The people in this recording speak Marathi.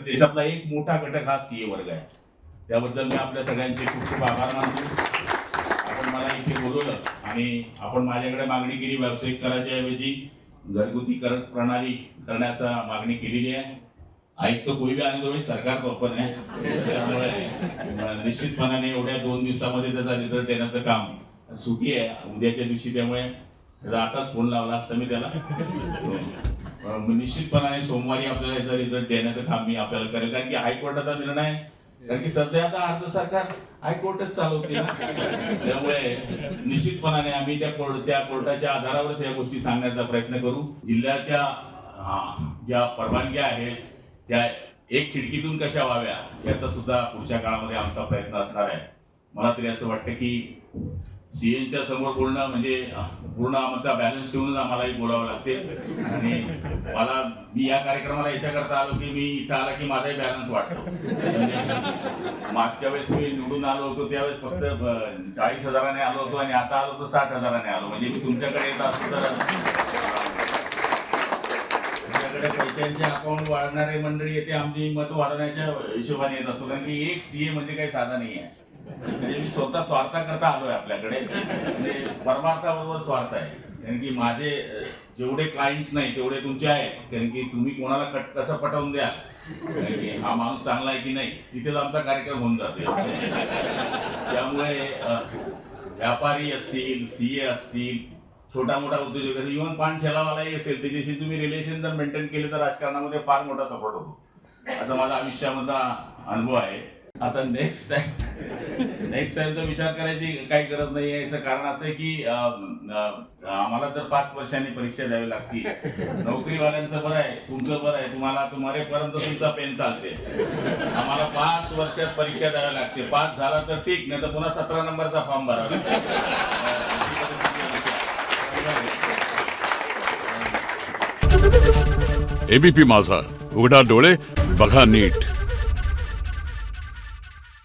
त्याच्यातला एक मोठा घटक हा सीए वर्ग आहे. त्याबद्दल मी आपल्या सगळ्यांचे खूप खूप आभार मानतो. आपण मला इथे बोलवलं आणि आपण माझ्याकडे मागणी केली व्यावसायिक कराच्या ऐवजी घरगुती कर प्रणाली करण्याचा मागणी केलेली आहे. आयुक्त कोई भी आने दो, सरकार तो ओपन आहे. त्यामुळे निश्चितपणाने एवढ्या 2 दिवसामध्ये त्याचा रिझल्ट देण्याचं काम सुटी आहे उद्याच्या दिवशी. त्यामुळे आताच फोन लावला असता मी त्याला. निश्चितपणाने सोमवारी आपल्याला याचा रिझल्ट देण्याचं काम मी आपल्याला करेल. कारण की हायकोर्टाचा निर्णय आहे. कारण की सध्या आता अर्ध सरकार हायकोर्टच चालवते ना. त्यामुळे निश्चितपणाने आम्ही त्या कोर्टाच्या आधारावरच या गोष्टी सांगण्याचा प्रयत्न करू. जिल्ह्याच्या ज्या परवानग्या आहेत त्या एक खिडकीतून कशा व्हाव्या याचा सुद्धा पुढच्या काळामध्ये आमचा प्रयत्न असणार आहे. मला तरी असं वाटतं की सीएनच्या समोर बोलणं म्हणजे पूर्ण आमचा बॅलन्स ठेवूनच आम्हालाही बोलावं लागते. आणि मी या कार्यक्रमाला याच्याकरता आलो की मी इथं आला की माझाही बॅलन्स वाटतो. मागच्या वेळेस मी निवडून आलो होतो त्यावेळेस फक्त 40,000ने आलो होतो आणि आता आलो तर 60,000ने आलो. म्हणजे मी तुमच्याकडे येत असतो तर पैशांचे अकाउंट वाढणारे मंडळी येते आमची मत वाढवण्याच्या हिशोबाने येत असतो. कारण की एक सीए म्हणजे काही साधा नाही आहे. म्हणजे मी स्वतः स्वार्थाकरता आलोय आपल्याकडे. म्हणजे परमार्थाबरोबर स्वार्थ आहे. कारण की माझे जेवढे क्लायंट्स नाही तेवढे तुमचे आहेत. कारण की तुम्ही कोणाला कसं पटवून द्या की हा माणूस चांगला आहे की नाही तिथेच आमचा कार्यक्रम होऊन जातो. त्यामुळे व्यापारी असतील, सीए असतील, छोटा मोठा उद्योजक असेल, इव्हन पान ठेलावालाही असेल त्याच्याशी तुम्ही रिलेशन जर मेंटेन केले तर राजकारणामध्ये फार मोठा सपोर्ट होतो. असा माझा आयुष्यामधला अनुभव आहे. आता नेक्स्ट टाइमचा विचार करायची काही गरज नाही आहे. याचं कारण असं आहे की आम्हाला तर 5 वर्षांनी परीक्षा द्यावी लागते. नोकरीवाल्यांचं बरं आहे, तुमचं बरं आहे, तुम्हाला मरेपर्यंत तुमचा पेन चालते. आम्हाला 5 वर्षात परीक्षा द्यावी लागते. 5 झाला तर ठीक, नाही तर पुन्हा 17 नंबरचा फॉर्म भरावा. एबीपी माझा, उघडा डोळे बघा नीट.